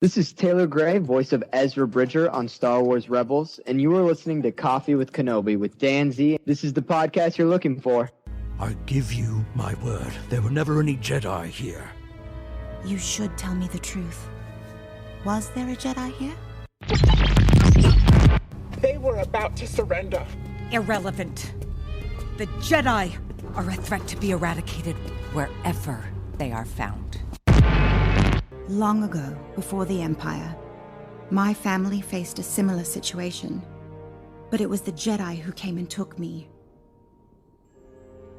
This is Taylor Gray, voice of Ezra Bridger on Star Wars Rebels, and you are listening to Coffee with Kenobi with Dan Z. This is the podcast you're looking for. I give you my word, there were never any Jedi here. You should tell me the truth. Was there a Jedi here? They were about to surrender. Irrelevant. The Jedi are a threat to be eradicated wherever they are found. Long ago, before the Empire, my family faced a similar situation. But it was the Jedi who came and took me.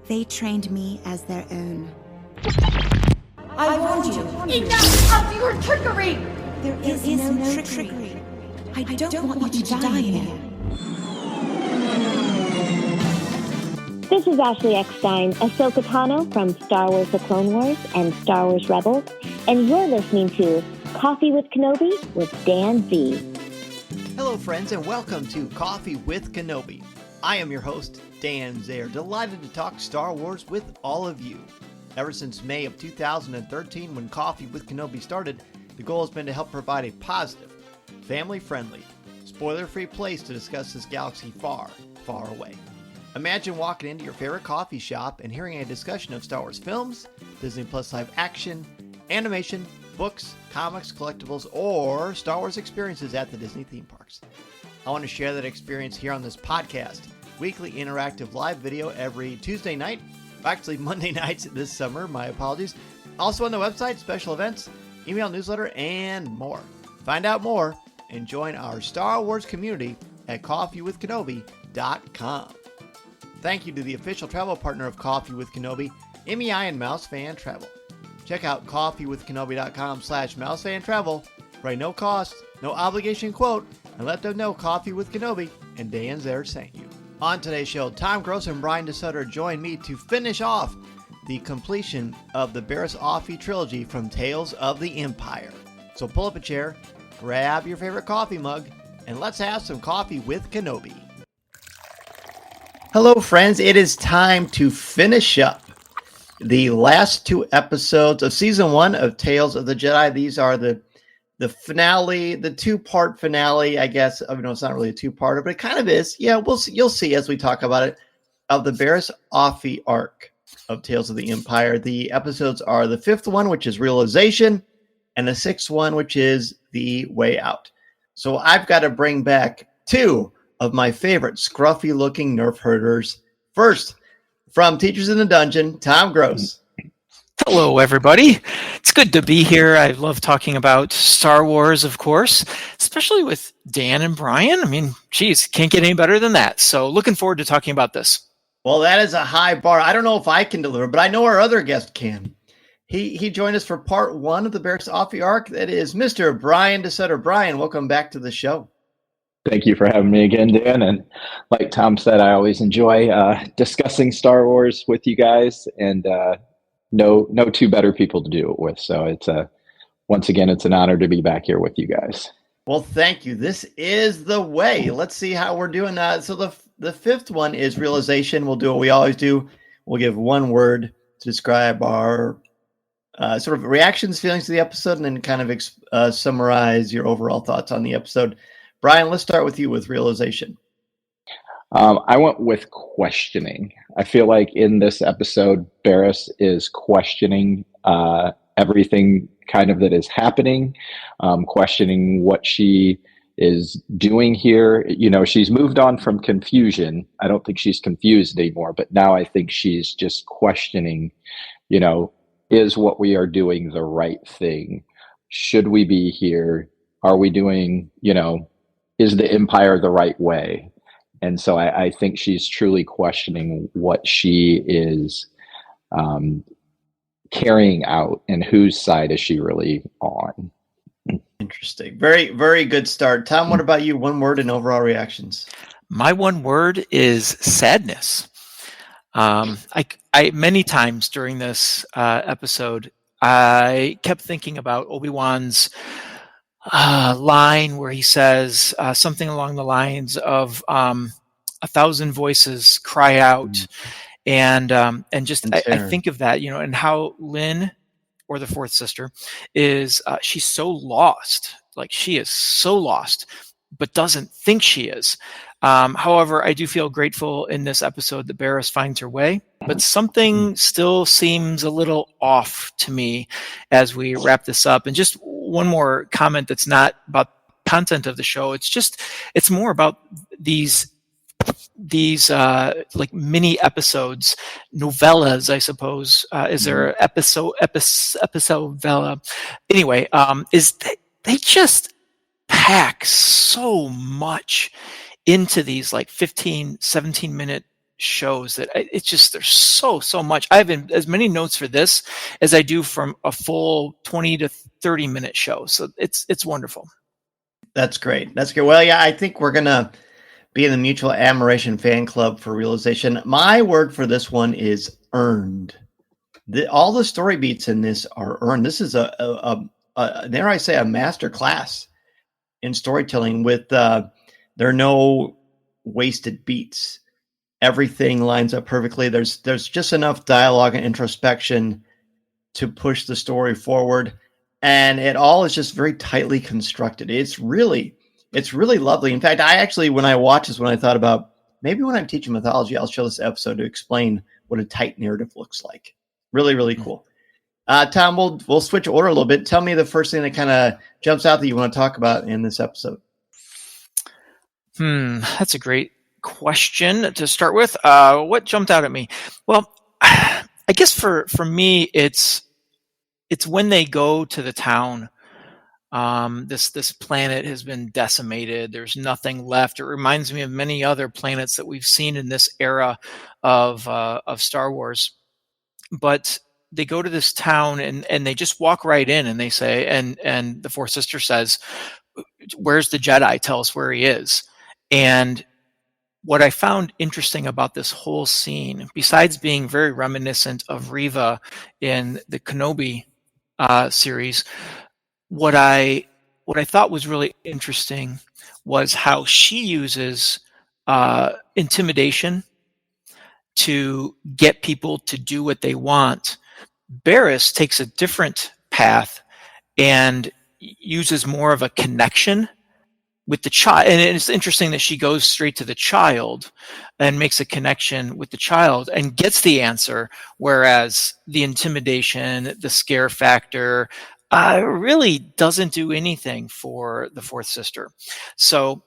They trained me as their own. I warned you. Enough of your trickery! There is no trickery. I don't want you to die in here. This is Ashley Eckstein, Ahsoka Tano from Star Wars The Clone Wars and Star Wars Rebels, and you're listening to Coffee with Kenobi with Dan Z. Hello, friends, and welcome to Coffee with Kenobi. I am your host, Dan Zehr, delighted to talk Star Wars with all of you. Ever since May of 2013, when Coffee with Kenobi started, the goal has been to help provide a positive, family-friendly, spoiler-free place to discuss this galaxy far, far away. Imagine walking into your favorite coffee shop and hearing a discussion of Star Wars films, Disney Plus live action, animation, books, comics, collectibles, or Star Wars experiences at the Disney theme parks. I want to share that experience here on this podcast. Weekly interactive live video every Tuesday night, actually Monday nights this summer, my apologies. Also on the website, special events, email newsletter, and more. Find out more and join our Star Wars community at coffeewithkenobi.com. Thank you to the official travel partner of Coffee with Kenobi, MEI and Mouse Fan Travel. Check out coffeewithkenobi.com/mousefantravel for a no cost, no obligation quote, and let them know Coffee with Kenobi and Dan Zehr sent you. On today's show, Tom Gross and Brian DeSutter join me to finish off the completion of the Barriss Offee trilogy from Tales of the Empire. So pull up a chair, grab your favorite coffee mug, and let's have some coffee with Kenobi. Hello, friends. It is time to finish up the last two episodes of Season 1 of Tales of the Jedi. These are the finale, the two-part finale, I guess. I mean, no, it's not really a two-parter, but it kind of is. Yeah, you'll see as we talk about it, of the Barriss Offee arc of Tales of the Empire. The episodes are the fifth one, which is Realization, and the sixth one, which is The Way Out. So I've got to bring back two of my favorite scruffy-looking nerf herders. First, from Teachers in the Dungeon, Tom Gross. Hello, everybody. It's good to be here. I love talking about Star Wars, of course, especially with Dan and Brian. I mean, geez, can't get any better than that. So looking forward to talking about this. Well, that is a high bar. I don't know if I can deliver, but I know our other guest can. He joined us for part one of the Barriss Offee arc. That is Mr. Brian DeSutter. Brian, welcome back to the show. Thank you for having me again, Dan. And like Tom said, I always enjoy discussing Star Wars with you guys, and no two better people to do it with. So it's once again, it's an honor to be back here with you guys. Well, thank you. This is the way. Let's see how we're doing. So the fifth one is Realization. We'll do what we always do. We'll give one word to describe our sort of reactions, feelings to the episode, and then kind of summarize your overall thoughts on the episode. Brian, let's start with you with Realization. I went with questioning. I feel like in this episode, Barriss is questioning everything kind of that is happening, questioning what she is doing here. You know, she's moved on from confusion. I don't think she's confused anymore, but now I think she's just questioning, you know, is what we are doing the right thing? Should we be here? Are we doing, you know, is the Empire the right way? And so I think she's truly questioning what she is carrying out and whose side is she really on. Interesting. Very, very good start. Tom, what about you? One word and overall reactions. My one word is sadness. I many times during this episode, I kept thinking about Obi-Wan's line where he says something along the lines of 1,000 voices cry out, and just I think of that, you know, and how Lynn or the fourth sister, is she's so lost. Like, she is so lost, but doesn't think she is. However, I do feel grateful in this episode that Barris finds her way, but something still seems a little off to me as we wrap this up. And just one more comment that's not about content of the show. It's more about these like mini episodes, novellas, I suppose. Is there episode-vella? Anyway, they just pack so much into these like 15, 17 minute shows that it's just, there's so much. I have as many notes for this as I do from a full 20 to 30 minute show. So it's wonderful. That's great. That's good. Well, yeah, I think we're going to be in the Mutual Admiration Fan Club for Realization. My word for this one is earned. All the story beats in this are earned. This is dare I say, a master class in storytelling with, there are no wasted beats. Everything lines up perfectly. There's just enough dialogue and introspection to push the story forward. And it all is just very tightly constructed. It's really lovely. In fact, I actually, when I watch this, when I thought about maybe when I'm teaching mythology, I'll show this episode to explain what a tight narrative looks like. Really, really cool. Tom, we'll switch order a little bit. Tell me the first thing that kind of jumps out that you want to talk about in this episode. That's a great question to start with. What jumped out at me? Well, I guess for me, it's when they go to the town. This planet has been decimated. There's nothing left. It reminds me of many other planets that we've seen in this era of Star Wars. But they go to this town and they just walk right in and they say, and the fourth sister says, "Where's the Jedi? Tell us where he is." And what I found interesting about this whole scene, besides being very reminiscent of Reva in the Kenobi series, what I thought was really interesting was how she uses intimidation to get people to do what they want. Barris takes a different path and uses more of a connection with the child. And it's interesting that she goes straight to the child and makes a connection with the child and gets the answer, whereas the intimidation, the scare factor, really doesn't do anything for the fourth sister. So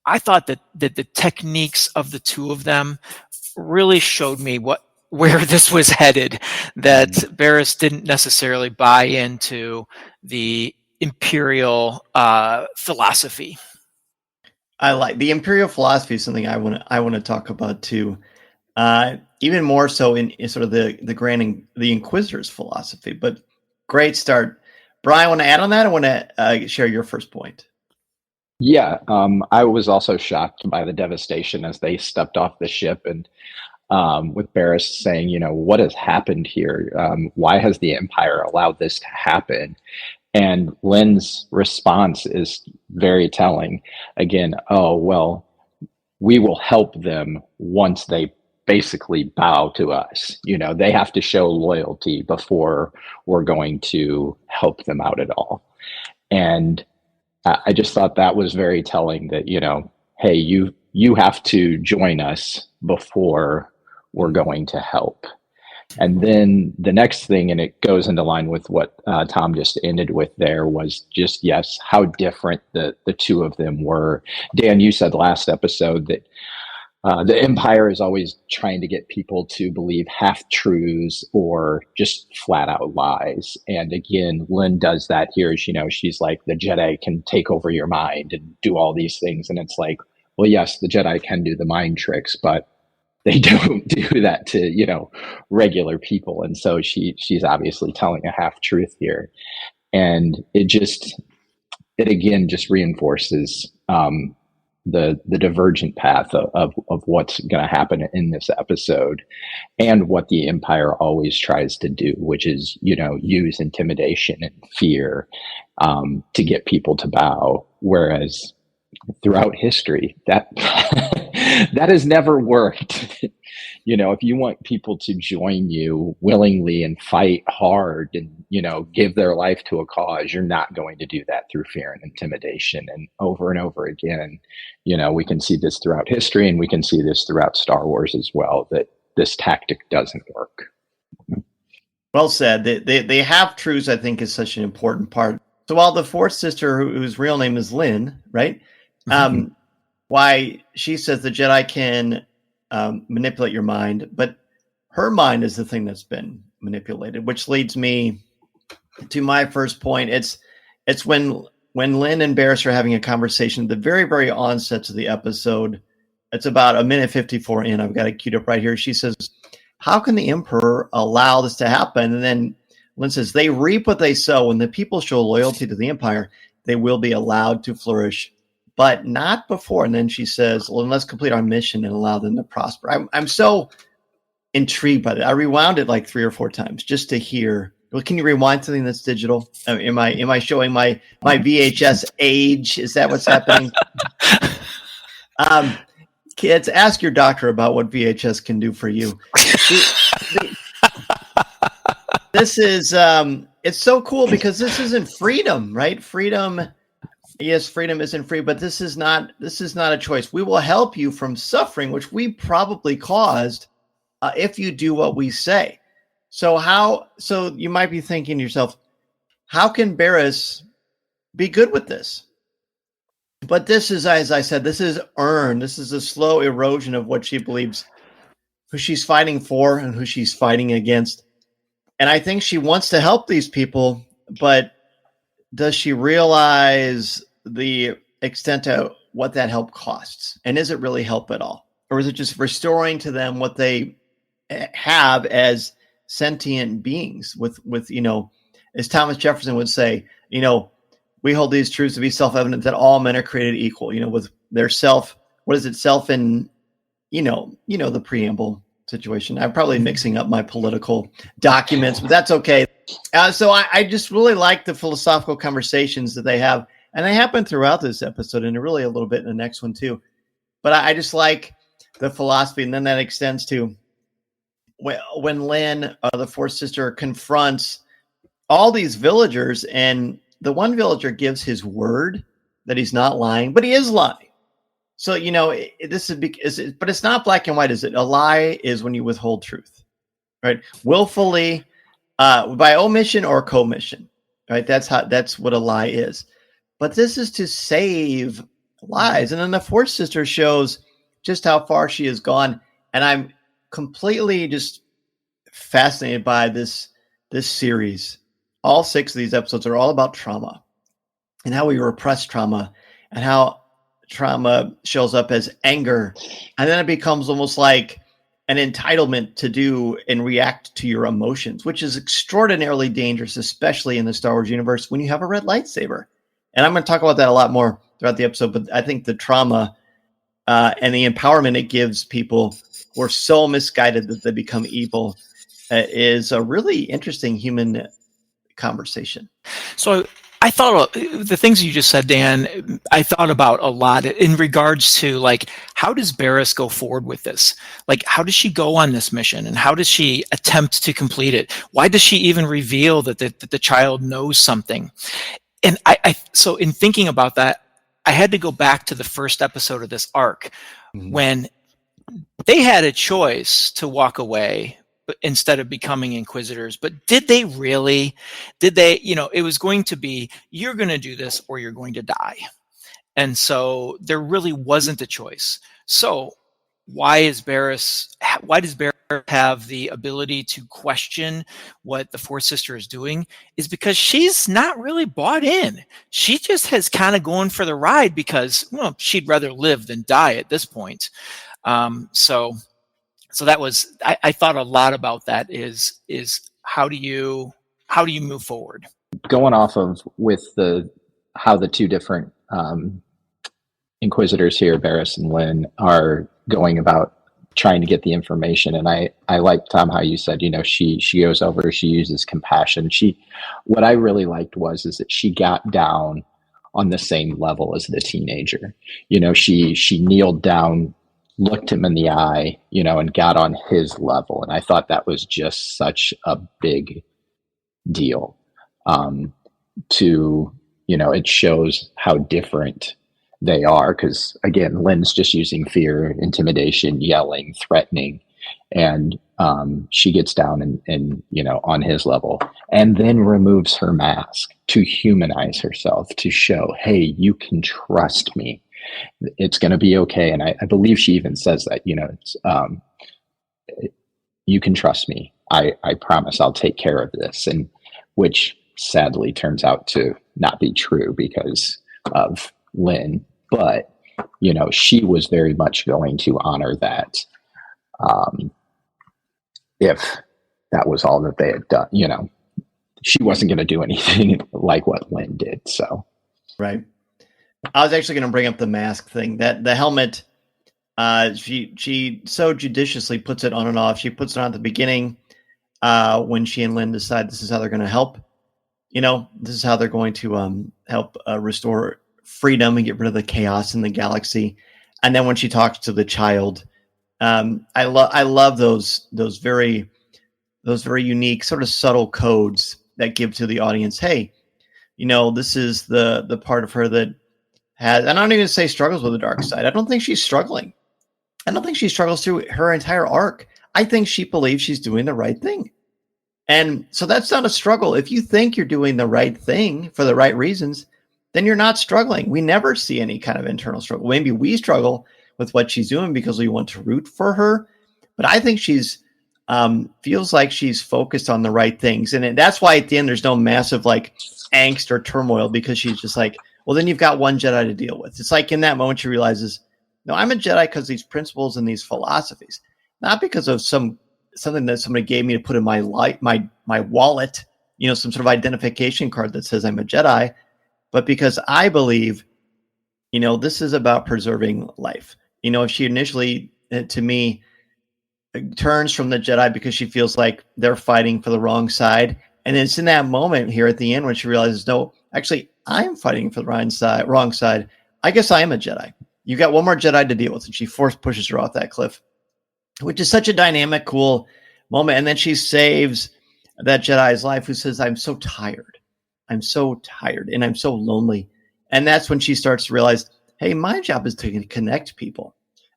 I thought that the techniques of the two of them really showed me where this was headed, that Barris didn't necessarily buy into the Imperial philosophy. I like the Imperial philosophy is something I want to talk about too. Even more so in sort of the Inquisitor's philosophy, but great start. Brian, want to add on that? I want to share your first point. Yeah, I was also shocked by the devastation as they stepped off the ship, and with Barris saying, what has happened here? Why has the Empire allowed this to happen? And Lynn's response is very telling. Again, we will help them once they basically bow to us. They have to show loyalty before we're going to help them out at all. And I just thought that was very telling that, hey, you have to join us before we're going to help. And then the next thing, and it goes into line with what Tom just ended with there, was just, yes, how different the two of them were. Dan, you said last episode that the Empire is always trying to get people to believe half-truths or just flat-out lies. And again, Lynn does that here. She's like, the Jedi can take over your mind and do all these things. And it's like, well, yes, the Jedi can do the mind tricks, but they don't do that to, regular people. And so she's obviously telling a half-truth here. And it again just reinforces the divergent path of what's going to happen in this episode, and what the Empire always tries to do, which is, use intimidation and fear to get people to bow. Whereas throughout history, that that has never worked. if you want people to join you willingly and fight hard and, give their life to a cause, you're not going to do that through fear and intimidation. And over again, we can see this throughout history, and we can see this throughout Star Wars as well, that this tactic doesn't work. Well said. They have truths, I think, is such an important part. So while the fourth sister, whose real name is Lynn, right? Why she says the Jedi can manipulate your mind, but her mind is the thing that's been manipulated, which leads me to my first point. It's when Lynn and Barriss are having a conversation at the very, very onset of the episode. It's about 1:54 in. I've got it queued up right here. She says, "How can the Emperor allow this to happen?" And then Lynn says, "They reap what they sow. When the people show loyalty to the Empire, they will be allowed to flourish, but not before." And then she says, "Well, let's complete our mission and allow them to prosper." I'm so intrigued by that. I rewound it like 3 or 4 times just to hear. Well, can you rewind something that's digital? Am I showing my VHS age? Is that what's happening? Kids, ask your doctor about what VHS can do for you. This is it's so cool because this isn't freedom, right? Freedom. Yes, freedom isn't free, but this is not a choice. We will help you from suffering, which we probably caused, if you do what we say. So you might be thinking to yourself, how can Barriss be good with this? But this is, as I said, this is earned. This is a slow erosion of what she believes, who she's fighting for and who she's fighting against. And I think she wants to help these people, but does she realize the extent of what that help costs? And is it really help at all? Or is it just restoring to them what they have as sentient beings with, as Thomas Jefferson would say, we hold these truths to be self-evident that all men are created equal, with their self, self in, the preamble situation. I'm probably mixing up my political documents, but that's okay. So I just really like the philosophical conversations that they have, and they happen throughout this episode and really a little bit in the next one too. But I just like the philosophy, and then that extends to when Lynn, the fourth sister, confronts all these villagers, and the one villager gives his word that he's not lying, but he is lying. So, this is, but it's not black and white, is it? A lie is when you withhold truth, right? Willfully, by omission or commission, right? That's what a lie is. But this is to save lives. And then the fourth sister shows just how far she has gone. And I'm completely just fascinated by this series. All 6 of these episodes are all about trauma and how we repress trauma and how trauma shows up as anger. And then it becomes almost like an entitlement to do and react to your emotions, which is extraordinarily dangerous, especially in the Star Wars universe when you have a red lightsaber. And I'm going to talk about that a lot more throughout the episode, but I think the trauma and the empowerment it gives people who are so misguided that they become evil is a really interesting human conversation. So I thought the things you just said, Dan, I thought about a lot in regards to, like, how does Barriss go forward with this? Like, how does she go on this mission, and how does she attempt to complete it? Why does she even reveal that the child knows something? And so in thinking about that, I had to go back to the first episode of this arc when they had a choice to walk away instead of becoming inquisitors. But did they really? Did they, it was going to be, you're going to do this or you're going to die. And so there really wasn't a choice. So why does Barriss have the ability to question what the fourth sister is doing? Is because she's not really bought in. She just has kind of going for the ride because, well, she'd rather live than die at this point. So that was, I thought a lot about that is how do you move forward? Going off of how the 2 different inquisitors here, Barriss and Lynn, are going about trying to get the information. And I like, Tom, how you said, she goes over, she uses compassion. What I really liked is that she got down on the same level as the teenager. She kneeled down looked him in the eye, and got on his level. And I thought that was just such a big deal. It shows how different they are. Because again, Lynn's just using fear, intimidation, yelling, threatening, and she gets down and on his level, and then removes her mask to humanize herself, to show, hey, you can trust me. It's going to be okay. And I believe she even says that, you can trust me. I promise I'll take care of this. And which sadly turns out to not be true because of Lynn. But, she was very much going to honor that. If that was all that they had done, she wasn't going to do anything like what Lynn did. So, right. I was actually going to bring up the mask thing. That the helmet, she so judiciously puts it on and off. She puts it on at the beginning when she and Lynn decide this is how they're going to help. This is how they're going to help restore freedom and get rid of the chaos in the galaxy. And then when she talks to the child, I love those very unique sort of subtle codes that give to the audience. Hey, this is the part of her that has, and I don't even say struggles with the dark side. I don't think she's struggling. I don't think she struggles through her entire arc. I think she believes she's doing the right thing. And so that's not a struggle. If you think you're doing the right thing for the right reasons, then you're not struggling. We never see any kind of internal struggle. Maybe we struggle with what she's doing because we want to root for her. But I think she's feels like she's focused on the right things. And that's why at the end, there's no massive angst or turmoil, because she's just like, well, then you've got one Jedi to deal with. It's like in that moment, she realizes, no, I'm a Jedi because these principles and these philosophies, not because of something that somebody gave me to put in my wallet, some sort of identification card that says I'm a Jedi, but because I believe, this is about preserving life. If she initially, to me, turns from the Jedi because she feels like they're fighting for the wrong side. And it's in that moment here at the end when she realizes, no, actually, I'm fighting for the wrong side. I guess I am a Jedi. You got one more Jedi to deal with. And she pushes her off that cliff, which is such a dynamic, cool moment. And then she saves that Jedi's life, who says, I'm so tired. I'm so tired and I'm so lonely. And that's when she starts to realize, hey, my job is to connect people.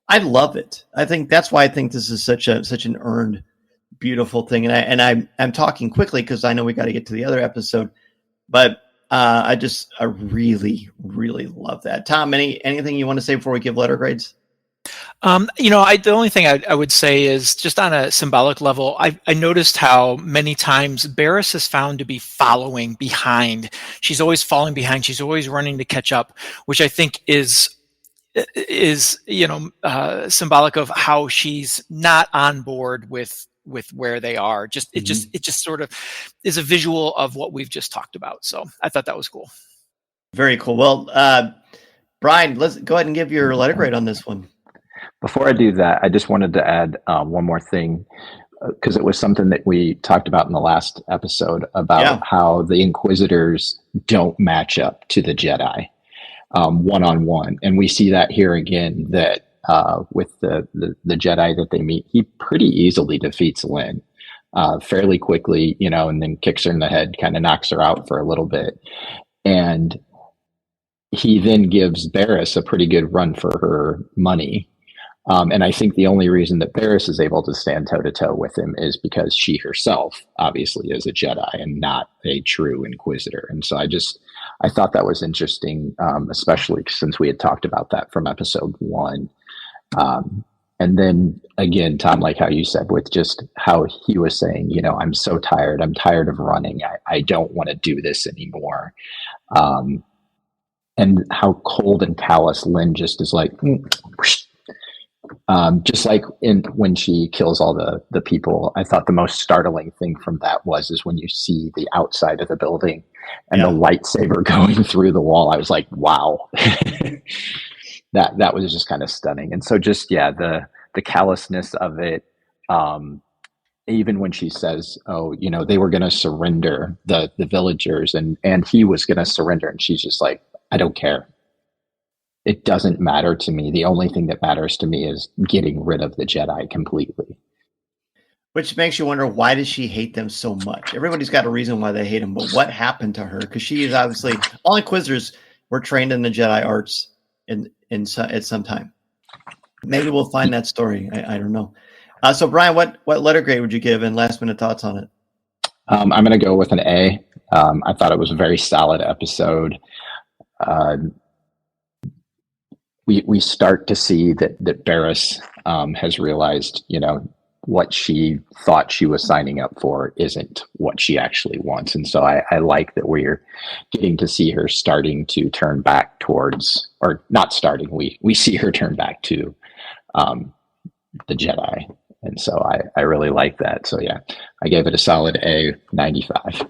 I love it. I think that's why I think this is such an earned, beautiful thing. And I'm talking quickly because I know we got to get to the other episode, but I really, really love that. Tom, anything you want to say before we give letter grades? The only thing I would say is just on a symbolic level, I noticed how many times Barriss is found to be following behind. She's always falling behind. She's always running to catch up, which I think is symbolic of how she's not on board with where they are. It just sort of is a visual of what we've just talked about. So I thought that was cool. Very cool. Well, Brian, let's go ahead and give your letter grade on this one. Before I do that, I just wanted to add one more thing, because it was something that we talked about in the last episode about how the Inquisitors don't match up to the Jedi one-on-one. And we see that here again, that with the Jedi that they meet, he pretty easily defeats Lynn fairly quickly, and then kicks her in the head, kind of knocks her out for a little bit. And he then gives Barriss a pretty good run for her money. And I think the only reason that Barriss is able to stand toe-to-toe with him is because she herself obviously is a Jedi and not a true Inquisitor. And so I thought that was interesting, especially since we had talked about that from episode 1. And then again, Tom, like how you said, with just how he was saying, I'm so tired. I'm tired of running. I don't want to do this anymore. And how cold and callous Lynn just is like, just like when she kills all the people. I thought the most startling thing from that is when you see the outside of the building and the lightsaber going through the wall. I was like, wow. That was just kind of stunning. And so just, the callousness of it, even when she says, oh, they were going to surrender the villagers and he was going to surrender. And she's just like, I don't care. it doesn't matter to me. The only thing that matters to me is getting rid of the Jedi completely. Which makes you wonder, why does she hate them so much? Everybody's got a reason why they hate them, but what happened to her? Because she is obviously, all Inquisitors were trained in the Jedi arts at some time. Maybe we'll find that story. I don't know. So Brian, what letter grade would you give, and last minute thoughts on it? I'm going to go with an A. I thought it was a very solid episode. We start to see that Barriss has realized, what she thought she was signing up for isn't what she actually wants. And so I like that we're getting to see her starting to turn back towards, or not starting, we see her turn back to the Jedi. And so I really like that. So yeah, I gave it a solid A, 95.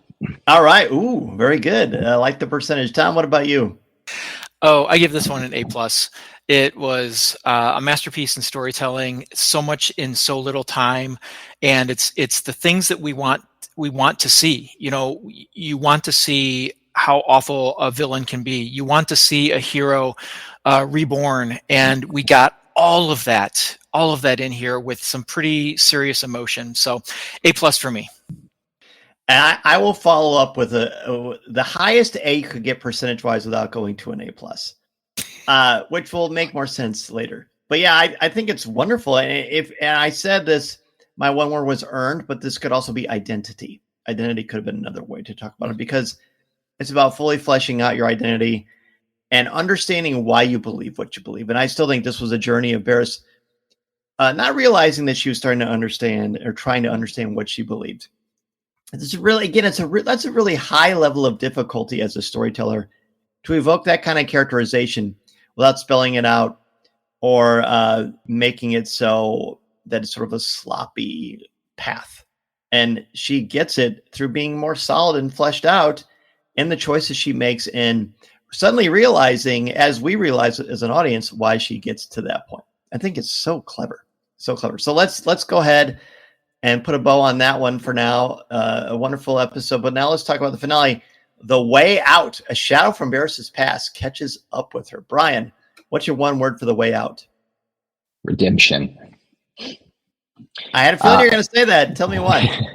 All right. Ooh, very good. I like the percentage. Tom, what about you? Oh, I give this one an A+. It was a masterpiece in storytelling, so much in so little time, and it's the things that we want to see. You want to see how awful a villain can be. You want to see a hero reborn, and we got all of that in here with some pretty serious emotion. So A+ for me. And I will follow up with the highest A you could get percentage-wise without going to an A+, which will make more sense later. But yeah, I think it's wonderful. And I said this, my one word was earned, but this could also be identity. Identity could have been another way to talk about it, because it's about fully fleshing out your identity and understanding why you believe what you believe. And I still think this was a journey of Barriss not realizing that she was starting to understand, or trying to understand, what she believed. It's really, again, that's a really high level of difficulty as a storyteller, to evoke that kind of characterization without spelling it out, or making it so that it's sort of a sloppy path. And she gets it through being more solid and fleshed out in the choices she makes, and suddenly realizing, as we realize as an audience, why she gets to that point. I think it's so clever, so clever. So let's go ahead and put a bow on that one for now. A wonderful episode. But now let's talk about the finale. The Way Out. A shadow from Barriss's past catches up with her. Brian, what's your one word for The Way Out? Redemption. I had a feeling you're going to say that. Tell me why.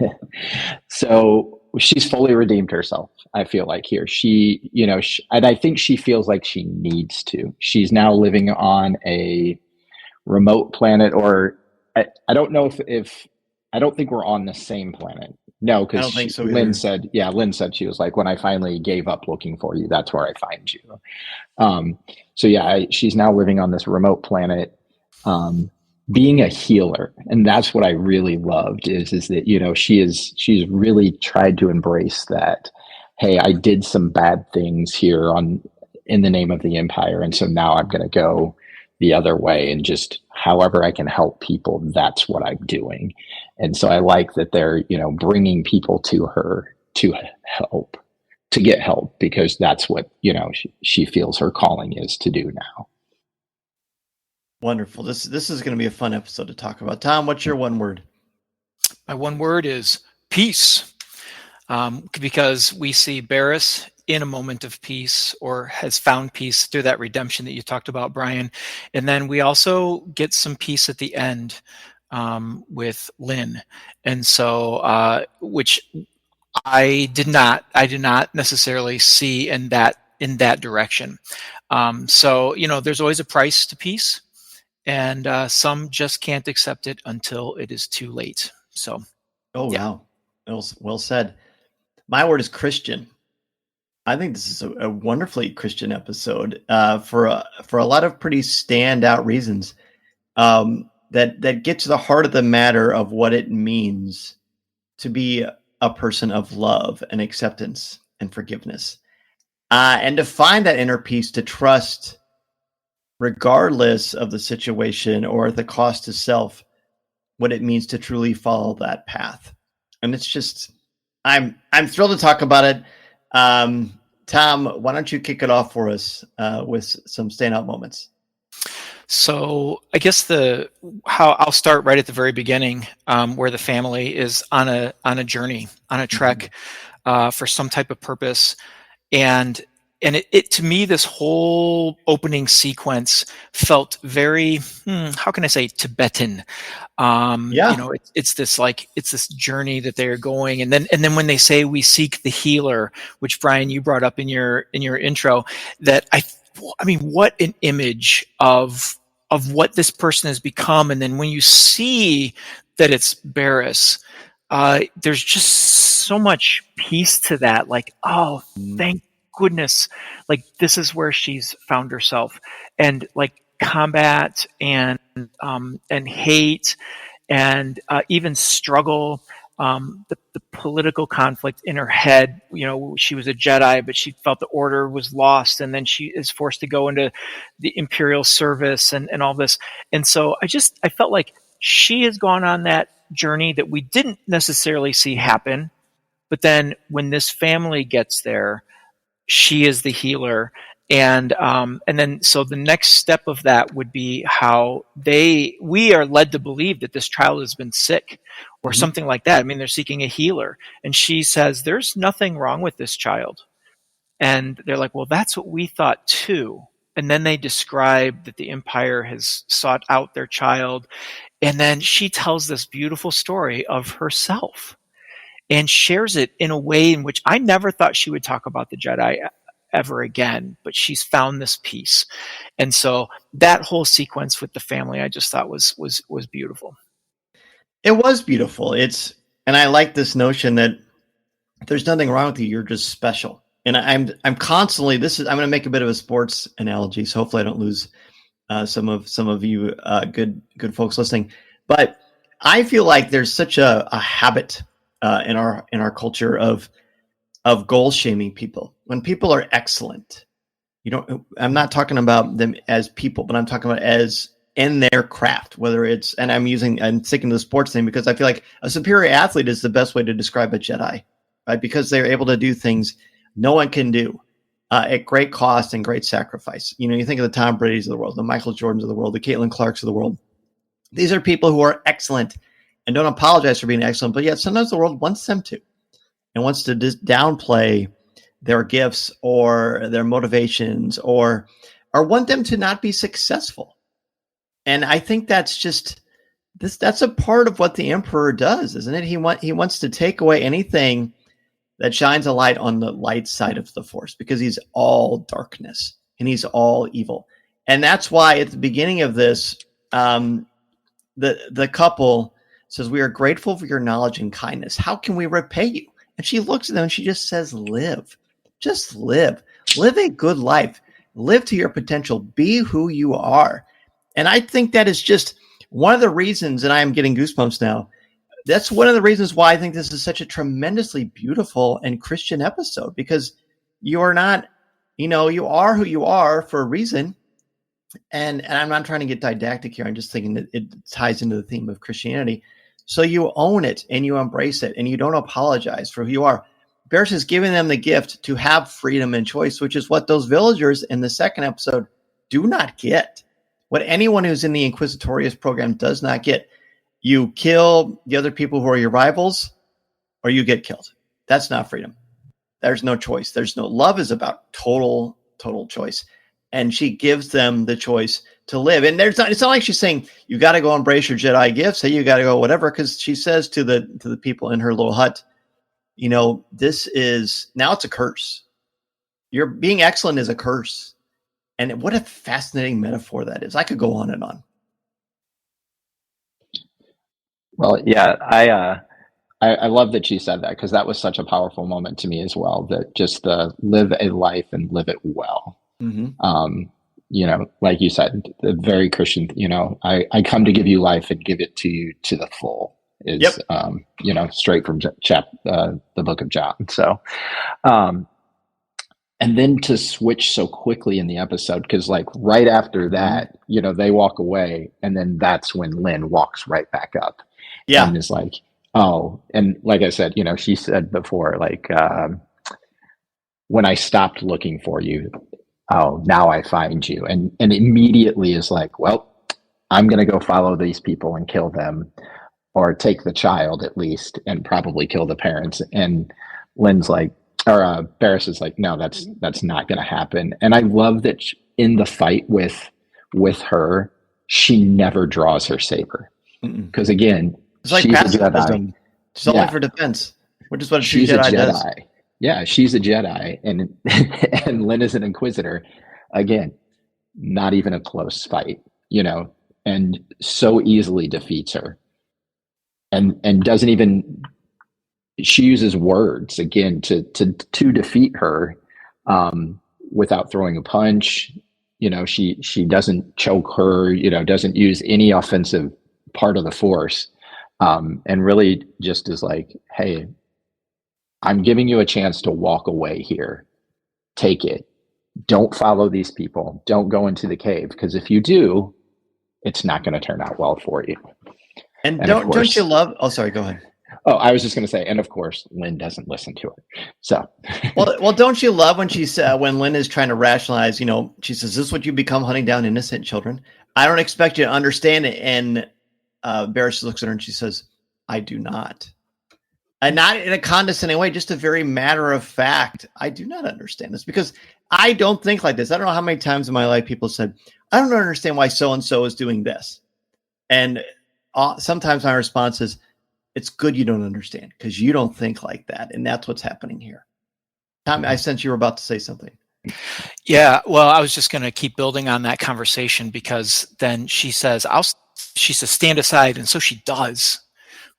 So she's fully redeemed herself, I feel like, here. She, and I think she feels like she needs to. She's now living on a remote planet, or I don't know if I don't think we're on the same planet. No, because so Lynn said she was like, when I finally gave up looking for you, that's where I find you. So yeah, she's now living on this remote planet, being a healer. And that's what I really loved is that, she's really tried to embrace that, hey, I did some bad things here in the name of the Empire. And so now I'm going to go the other way, and just however I can help people, that's what I'm doing. And so I like that they're, bringing people to her to get help, because that's what, she feels her calling is to do now. Wonderful. This is going to be a fun episode to talk about. Tom, what's your one word? My one word is peace, because we see Barriss in a moment of peace, or has found peace through that redemption that you talked about, Brian. And then we also get some peace at the end with Lynn. And so, which I did not necessarily see in that direction. So, there's always a price to peace, and some just can't accept it until it is too late. So, Wow. Well said. My word is Christian. I think this is a wonderfully Christian episode for a lot of pretty standout reasons that get to the heart of the matter of what it means to be a person of love and acceptance and forgiveness, and to find that inner peace, to trust, regardless of the situation or the cost to self, what it means to truly follow that path. And it's just, I'm thrilled to talk about it. Tom, why don't you kick it off for us with some standout moments? So I guess how I'll start right at the very beginning, where the family is on a journey, on a trek for some type of purpose, and and it to me, this whole opening sequence felt very, how can I say, Tibetan. It's this journey that they're going, and then when they say we seek the healer, which Brian, you brought up in your intro, that I mean, what an image of what this person has become. And then when you see that it's Barris, there's just so much peace to that. Like, oh, thank goodness. Like, this is where she's found herself. And like combat and hate and even struggle, the political conflict in her head. She was a Jedi, but she felt the order was lost, and then she is forced to go into the Imperial service and all this. And so I felt like she has gone on that journey that we didn't necessarily see happen. But then when this family gets there, she is the healer. And then so the next step of that would be how we are led to believe that this child has been sick or something like that. I mean, they're seeking a healer, and she says, there's nothing wrong with this child. And they're like, well, that's what we thought too. And then they describe that the Empire has sought out their child. And then she tells this beautiful story of herself and shares it in a way in which I never thought she would talk about the Jedi ever again, but she's found this peace. And so that whole sequence with the family, I just thought was beautiful. It was beautiful. And I like this notion that there's nothing wrong with you. You're just special. And I'm constantly, I'm going to make a bit of a sports analogy, so hopefully I don't lose some of you good folks listening. But I feel like there's such a habit in our culture of goal shaming people. When people are excellent, I'm not talking about them as people, but I'm talking about as in their craft, and I'm sticking to the sports thing because I feel like a superior athlete is the best way to describe a Jedi, right? Because they're able to do things no one can do at great cost and great sacrifice. You think of the Tom Brady's of the world, the Michael Jordans of the world, the Caitlin Clarks of the world. These are people who are excellent and don't apologize for being excellent, but yet sometimes the world wants them to and wants to just downplay their gifts or their motivations or want them to not be successful. And I think that's just that's a part of what the Emperor does, isn't it? He wants to take away anything that shines a light on the light side of the Force, because he's all darkness and he's all evil. And that's why at the beginning of this, the couple says, we are grateful for your knowledge and kindness. How can we repay you? And she looks at them and she just says, live. Just live. Live a good life. Live to your potential. Be who you are. And I think that is just one of the reasons, and I am getting goosebumps now, that's one of the reasons why I think this is such a tremendously beautiful and Christian episode, because you are not, you are who you are for a reason. And I'm not trying to get didactic here. I'm just thinking that it ties into the theme of Christianity. So you own it and you embrace it and you don't apologize for who you are. Barris is giving them the gift to have freedom and choice, which is what those villagers in the second episode do not get. What anyone who's in the Inquisitorius program does not get. You kill the other people who are your rivals, or you get killed. That's not freedom. There's no choice. There's no love is about total choice. And she gives them the choice to live. And it's not like she's saying, you got to go embrace your Jedi gifts. Hey, you got to go whatever. Because she says to the people in her little hut, this is, now it's a curse. Your being excellent is a curse. And what a fascinating metaphor that is. I could go on and on. Well, yeah, I love that she said that, because that was such a powerful moment to me as well, that just the live a life and live it well. Mm-hmm. Like you said, the very Christian, I come to give you life and give it to you to the full is, yep. Straight from the book of John. So, and then to switch so quickly in the episode, because like right after that, they walk away, and then that's when Lynn walks right back up. Yeah. And is like, oh, and like I said, she said before, like, when I stopped looking for you, oh, now I find you. And immediately is like, well, I'm going to go follow these people and kill them, or take the child at least, and probably kill the parents. And Lynn's like, or Barris is like, no, that's not going to happen. And I love that in the fight with her, she never draws her saber, because again, it's like she's a pacifism. Jedi. It's only for defense, which is what She's a Jedi a Jedi. does. Yeah, she's a Jedi, and Lynn is an Inquisitor. Again, not even a close fight, and so easily defeats her, and doesn't even. She uses words again to defeat her, without throwing a punch. She doesn't choke her. Doesn't use any offensive part of the Force, and really just is like, hey, I'm giving you a chance to walk away here. Take it. Don't follow these people. Don't go into the cave, because if you do, it's not going to turn out well for you. And don't you love? Oh, sorry. Go ahead. Oh, I was just going to say, and of course, Lynn doesn't listen to her. So, well, don't you love when she said, when Lynn is trying to rationalize, she says, "This is what you become, hunting down innocent children. I don't expect you to understand it." And Barris looks at her and she says, "I do not," and not in a condescending way, just a very matter of fact. I do not understand this because I don't think like this. I don't know how many times in my life people said, "I don't understand why so and so is doing this," and sometimes my response is, it's good you don't understand because you don't think like that. And that's what's happening here. Tom, I sense you were about to say something. Yeah, well, I was just going to keep building on that conversation, because then she says, she says, stand aside. And so she does.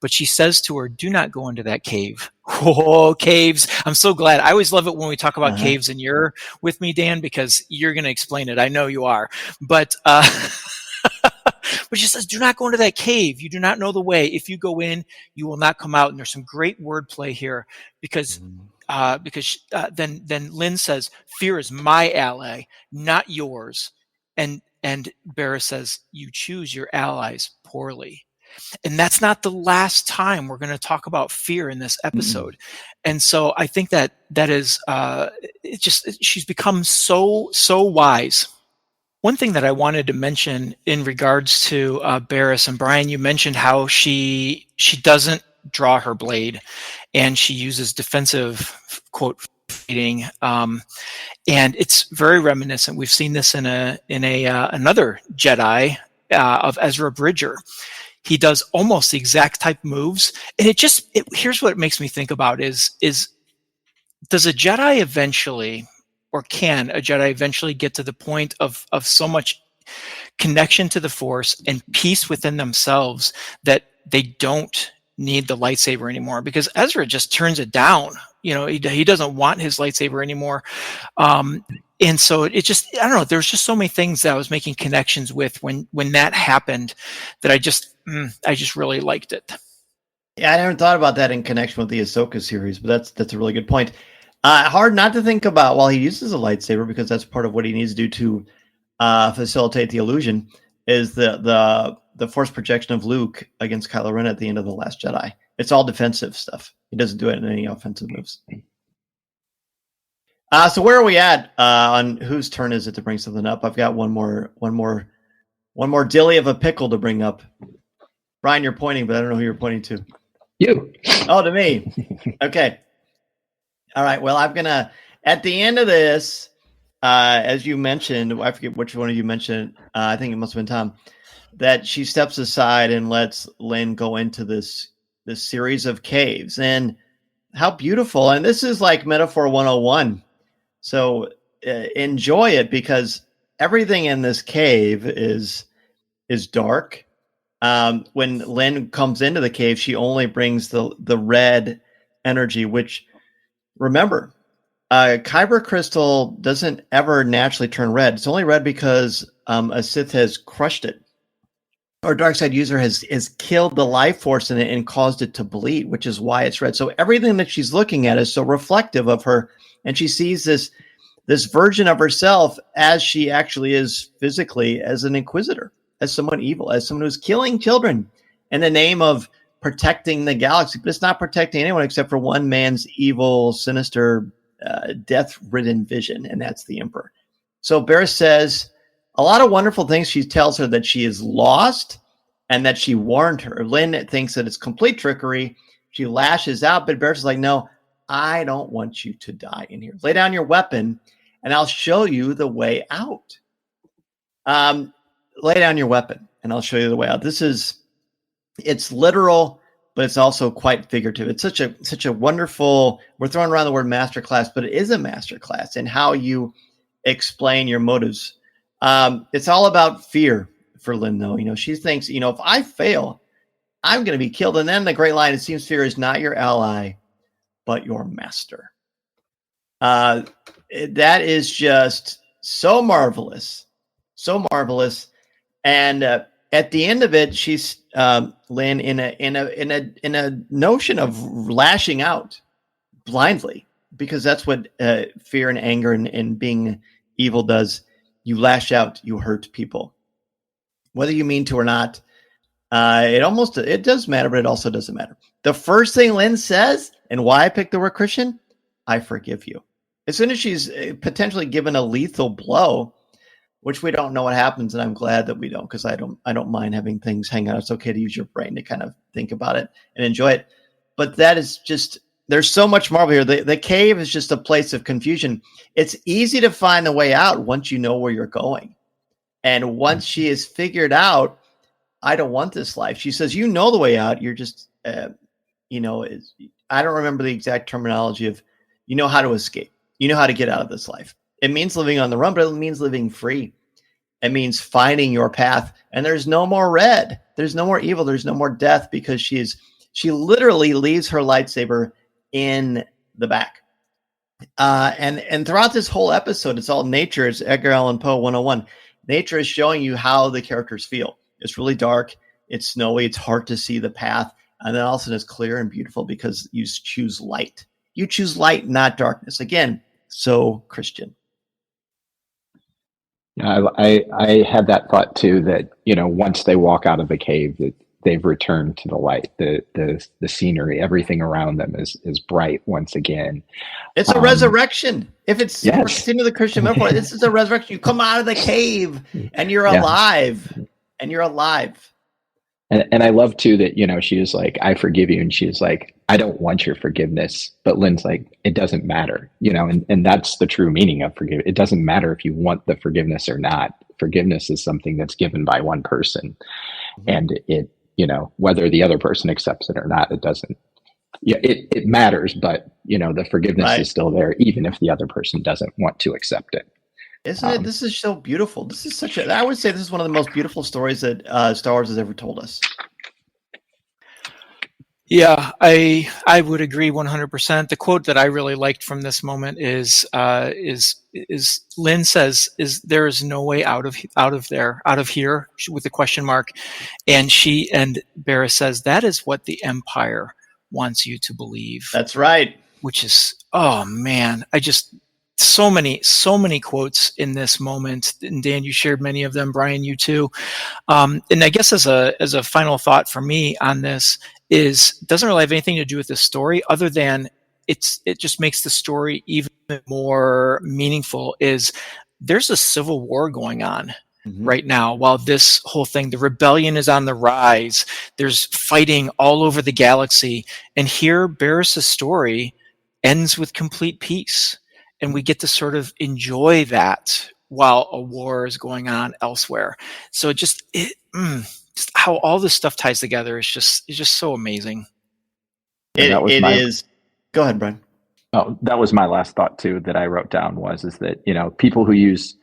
But she says to her, do not go into that cave. Oh, caves. I'm so glad. I always love it when we talk about caves and you're with me, Dan, because you're going to explain it. I know you are. But but she says, do not go into that cave. You do not know the way. If you go in, you will not come out. And there's some great wordplay here, because then Lynn says, fear is my ally, not yours. And Barris says, you choose your allies poorly. And that's not the last time we're going to talk about fear in this episode. And so I think that is, she's become so wise. One thing that I wanted to mention in regards to Barris, and Brian, you mentioned how she doesn't draw her blade, and she uses defensive, quote, fighting, and it's very reminiscent. We've seen this in another Jedi of Ezra Bridger. He does almost the exact type moves, and here's what it makes me think about is does a Jedi eventually, or can a Jedi eventually get to the point of so much connection to the Force and peace within themselves that they don't need the lightsaber anymore? Because Ezra just turns it down. He doesn't want his lightsaber anymore. And so it just, I don't know, there's just so many things that I was making connections with when that happened that I just really liked it. Yeah, I never thought about that in connection with the Ahsoka series, but that's a really good point. Hard not to think about while he uses a lightsaber, because that's part of what he needs to do to facilitate the illusion, is the Force projection of Luke against Kylo Ren at the end of The Last Jedi. It's all defensive stuff. He doesn't do it in any offensive moves. So where are we at on whose turn is it to bring something up? I've got one more dilly of a pickle to bring up. Brian, you're pointing, but I don't know who you're pointing to. You. Oh, to me. Okay. All right. Well, I'm gonna, at the end of this, as you mentioned, I forget which one of you mentioned. I think it must have been Tom, that she steps aside and lets Lynn go into this series of caves, and how beautiful. And this is like metaphor 101. So enjoy it, because everything in this cave is dark. When Lynn comes into the cave, she only brings the red energy, which, remember, Kyber crystal doesn't ever naturally turn red. It's only red because a Sith has crushed it, or a dark side user has killed the life force in it and caused it to bleed, which is why it's red. So everything that she's looking at is so reflective of her, and she sees this version of herself as she actually is physically, as an Inquisitor, as someone evil, as someone who's killing children in the name of protecting the galaxy. But it's not protecting anyone except for one man's evil, sinister, death-ridden vision, and that's the Emperor. So Barris says a lot of wonderful things. She tells her that she is lost and that she warned her. Lynn thinks that it's complete trickery. She lashes out, but Barris is like, no, I don't want you to die in here. Lay down your weapon and I'll show you the way out. Lay down your weapon and I'll show you the way out. It's literal, but it's also quite figurative. It's such a wonderful, we're throwing around the word masterclass, but it is a masterclass in how you explain your motives. It's all about fear for Lynn, though. She thinks, if I fail, I'm going to be killed. And then the great line, it seems fear is not your ally, but your master. That is just so marvelous. So marvelous. And at the end of it, she's Lynn in a notion of lashing out blindly, because that's what fear and anger and being evil does. You lash out, you hurt people, whether you mean to or not. It does matter, but it also doesn't matter. The first thing Lynn says, and why I picked the word Christian, I forgive you. As soon as she's potentially given a lethal blow, which we don't know what happens, and I'm glad that we don't, because I don't mind having things hang out. It's okay to use your brain to kind of think about it and enjoy it. But that is just, there's so much marvel here. The cave is just a place of confusion. It's easy to find the way out once you know where you're going. And once she has figured out, I don't want this life, she says, you know the way out. You're just, I don't remember the exact terminology of, how to escape. You know how to get out of this life. It means living on the run, but it means living free. It means finding your path. And there's no more red. There's no more evil. There's no more death, because she literally leaves her lightsaber in the back. And throughout this whole episode, it's all nature. It's Edgar Allan Poe 101. Nature is showing you how the characters feel. It's really dark. It's snowy. It's hard to see the path. And then all of a sudden it's clear and beautiful because you choose light. You choose light, not darkness. Again, so Christian. Yeah, I had that thought too, that, once they walk out of the cave, that they've returned to the light. The scenery, everything around them is bright once again. It's a resurrection. If it's into the Christian metaphor, this is a resurrection. You come out of the cave and you're alive. And you're alive. And I love too that, she was like, I forgive you. And she was like, I don't want your forgiveness. But Lynn's like, it doesn't matter, and that's the true meaning of forgive. It doesn't matter if you want the forgiveness or not. Forgiveness is something that's given by one person. Mm-hmm. And it, whether the other person accepts it or not, it doesn't. Yeah, it matters, but the forgiveness is still there, even if the other person doesn't want to accept it. Isn't it? This is so beautiful. This is I would say this is one of the most beautiful stories that Star Wars has ever told us. Yeah, I would agree 100%. The quote that I really liked from this moment is Lynn says, there is no way out of here, with a question mark, and Barris says, that is what the Empire wants you to believe. That's right. Which is, oh man, so many quotes in this moment. And Dan, you shared many of them. Brian, you too. And I guess as a final thought for me on this doesn't really have anything to do with the story, other than it just makes the story even more meaningful. There's a civil war going on right now while this whole thing, the rebellion is on the rise. There's fighting all over the galaxy. And here Barris' story ends with complete peace. And we get to sort of enjoy that while a war is going on elsewhere. So just how all this stuff ties together is just so amazing. It is. Go ahead, Brian. Oh, that was my last thought too that I wrote down is that people who use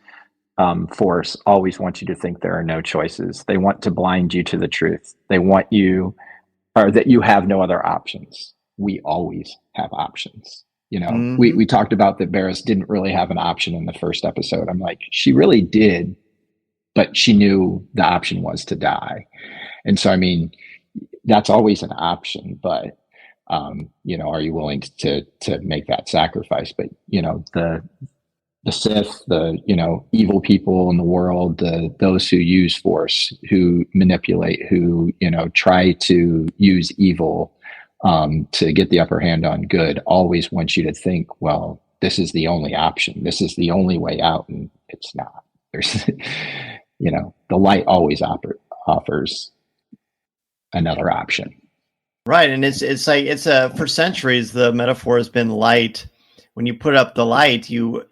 force always want you to think there are no choices. They want to blind you to the truth. They want you, or that you have no other options. We always have options. We talked about that Barris didn't really have an option in the first episode. I'm like, she really did, but she knew the option was to die. And so, that's always an option, but, are you willing to make that sacrifice? But, the Sith, the, evil people in the world, those who use force, who manipulate, who, try to use evil to get the upper hand on good, always wants you to think, well, this is the only option. This is the only way out. And it's not. There's, the light always offers another option. Right, and it's like for centuries the metaphor has been light. When you put up the light, you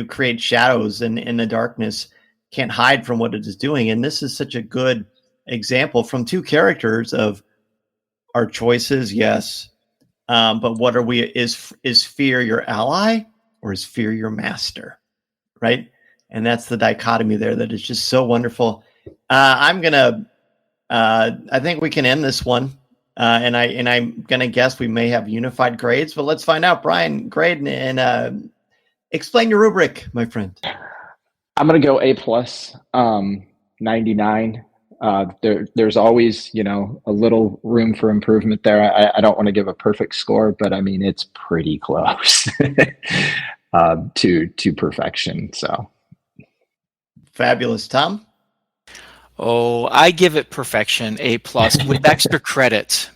create shadows, and in the darkness can't hide from what it is doing. And this is such a good example from two characters of our choices, yes, but what are we? Is fear your ally or is fear your master? Right, and that's the dichotomy there that is just so wonderful. I think we can end this one. And I'm gonna guess we may have unified grades, but let's find out. Brian, grade and explain your rubric, my friend. I'm gonna go A+, 99. There's always, a little room for improvement there. I don't want to give a perfect score, but I mean it's pretty close to perfection. So fabulous, Tom. Oh, I give it perfection, A+ with extra credit,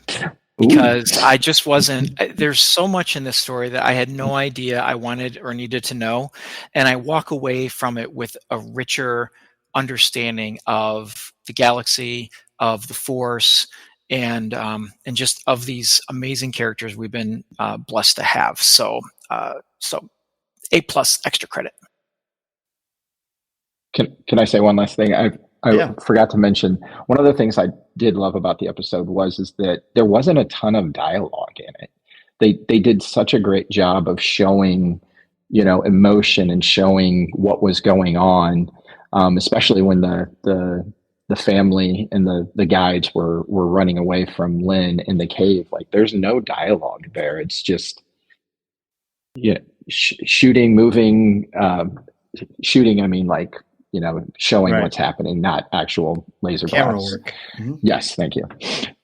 because I just wasn't. There's so much in this story that I had no idea I wanted or needed to know, and I walk away from it with a richer understanding of the galaxy, of the Force, and just of these amazing characters we've been blessed to have. So A+ extra credit. Can I say one last thing? I forgot to mention, one of the things I did love about the episode is that there wasn't a ton of dialogue in it. They did such a great job of showing, emotion and showing what was going on, especially when the family and the guides were running away from Lynn in the cave. Like, there's no dialogue there. It's just shooting, moving, shooting. I mean, like, showing what's happening, not actual laser camera blasts. work. Mm-hmm. Yes, thank you.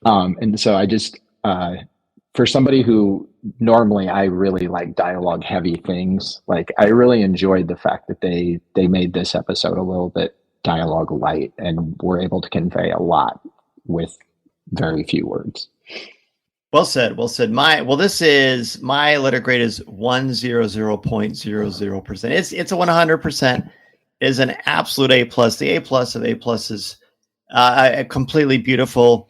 And so I just, for somebody who normally I really like dialogue heavy things, like I really enjoyed the fact that they made this episode a little bit dialogue light and were able to convey a lot with very few words. Well said. Well said. My letter grade is 100.00%. It's a 100%. Is an absolute A+. The A+ of A+ is a completely beautiful,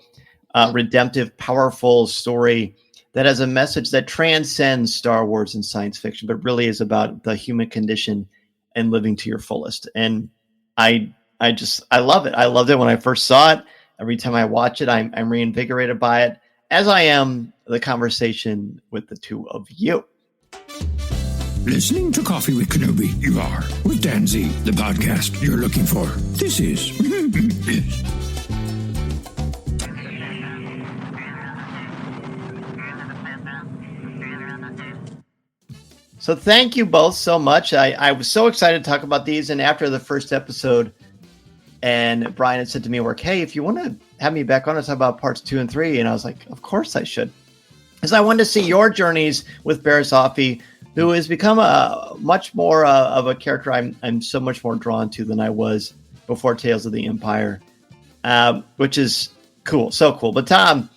redemptive, powerful story that has a message that transcends Star Wars and science fiction, but really is about the human condition and living to your fullest. And I love it. I loved it when I first saw it. Every time I watch it, I'm reinvigorated by it, as I am the conversation with the two of you. Listening to Coffee with Kenobi, you are, with Dan Z, the podcast you're looking for. This is... yes. So thank you both so much. I was so excited to talk about these, and after the first episode, and Brian had said to me at work, hey, if you want to have me back on to talk about parts 2 and 3, and I was like, of course I should. Because I wanted to see your journeys with Barriss Offee, who has become a much more of a character I'm so much more drawn to than I was before Tales of the Empire, which is cool, so cool. But Tom,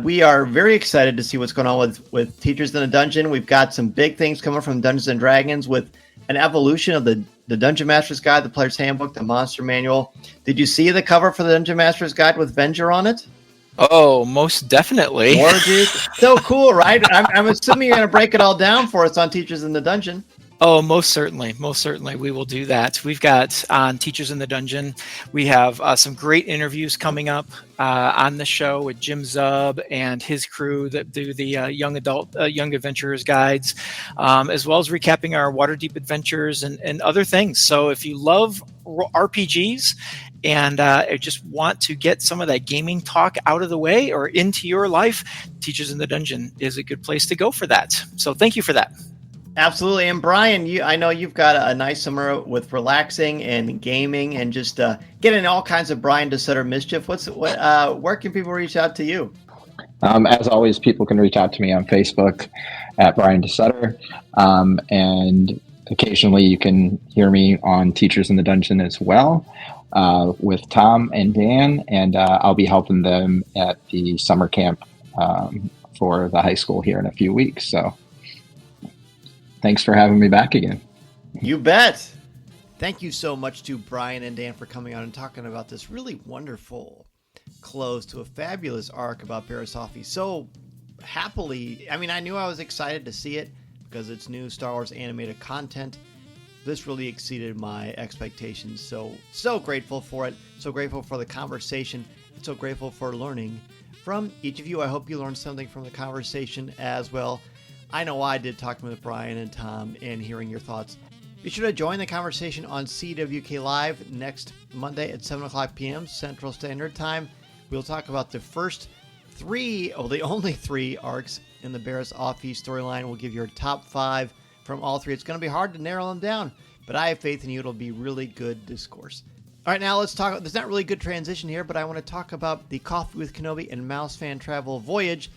we are very excited to see what's going on with Teachers in the Dungeon. We've got some big things coming from Dungeons and Dragons with an evolution of the Dungeon Master's Guide, the Player's Handbook, the Monster Manual. Did you see the cover for the Dungeon Master's Guide with Venger on it? Oh, most definitely. More, dude. So cool, right? I'm assuming you're going to break it all down for us on Teachers in the Dungeon. Oh, most certainly. Most certainly. We will do that. We've got on Teachers in the Dungeon, we have some great interviews coming up on the show with Jim Zub and his crew that do the young adventurers guides, as well as recapping our Waterdeep adventures and other things. So if you love RPGs and just want to get some of that gaming talk out of the way or into your life, Teachers in the Dungeon is a good place to go for that. So thank you for that. Absolutely. And Brian, I know you've got a nice summer with relaxing and gaming and just getting all kinds of Brian DeSutter mischief. Where can people reach out to you? As always, people can reach out to me on Facebook at Brian DeSutter. And occasionally you can hear me on Teachers in the Dungeon as well with Tom and Dan. And I'll be helping them at the summer camp for the high school here in a few weeks. So thanks for having me back again. You bet. Thank you so much to Brian and Dan for coming on and talking about this really wonderful close to a fabulous arc about Barriss Offee so happily. I mean, I knew I was excited to see it because it's new Star Wars animated content. This really exceeded my expectations. So grateful for it. So grateful for the conversation. And so grateful for learning from each of you. I hope you learned something from the conversation as well. I know I did, talking with Brian and Tom and hearing your thoughts. Be sure to join the conversation on CWK Live next Monday at 7 o'clock p.m. Central Standard Time. We'll talk about the the only three arcs in the Barriss Offee storyline. We'll give your top 5 from all 3. It's going to be hard to narrow them down, but I have faith in you. It'll be really good discourse. All right, now let's talk. There's not really good transition here, but I want to talk about the Coffee with Kenobi and Mouse Fan Travel voyage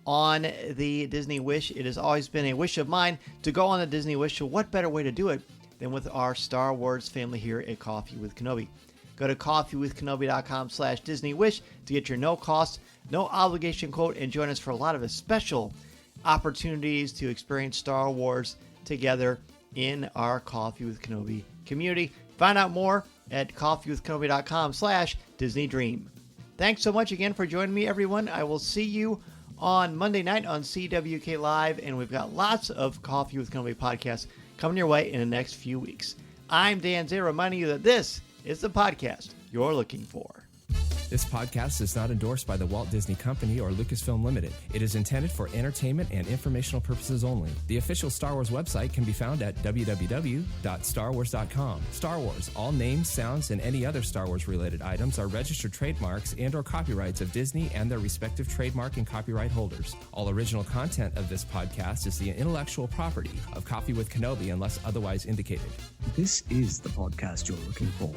on the Disney Wish. It has always been a wish of mine to go on the Disney Wish, so what better way to do it than with our Star Wars family here at Coffee with Kenobi. Go to coffeewithkenobi.com/DisneyWish to get your no-cost, no-obligation quote and join us for a lot of special opportunities to experience Star Wars together in our Coffee with Kenobi community. Find out more at coffeewithkenobi.com/DisneyDream. Thanks so much again for joining me, everyone. I will see you on Monday night on CWK Live, and we've got lots of Coffee with Kenobi podcasts coming your way in the next few weeks. I'm Dan Zehr, reminding you that this is the podcast you're looking for. This podcast is not endorsed by the Walt Disney Company or Lucasfilm Limited. It is intended for entertainment and informational purposes only. The official Star Wars website can be found at www.starwars.com. Star Wars, all names, sounds, and any other Star Wars-related items are registered trademarks and/or copyrights of Disney and their respective trademark and copyright holders. All original content of this podcast is the intellectual property of Coffee with Kenobi unless otherwise indicated. This is the podcast you're looking for.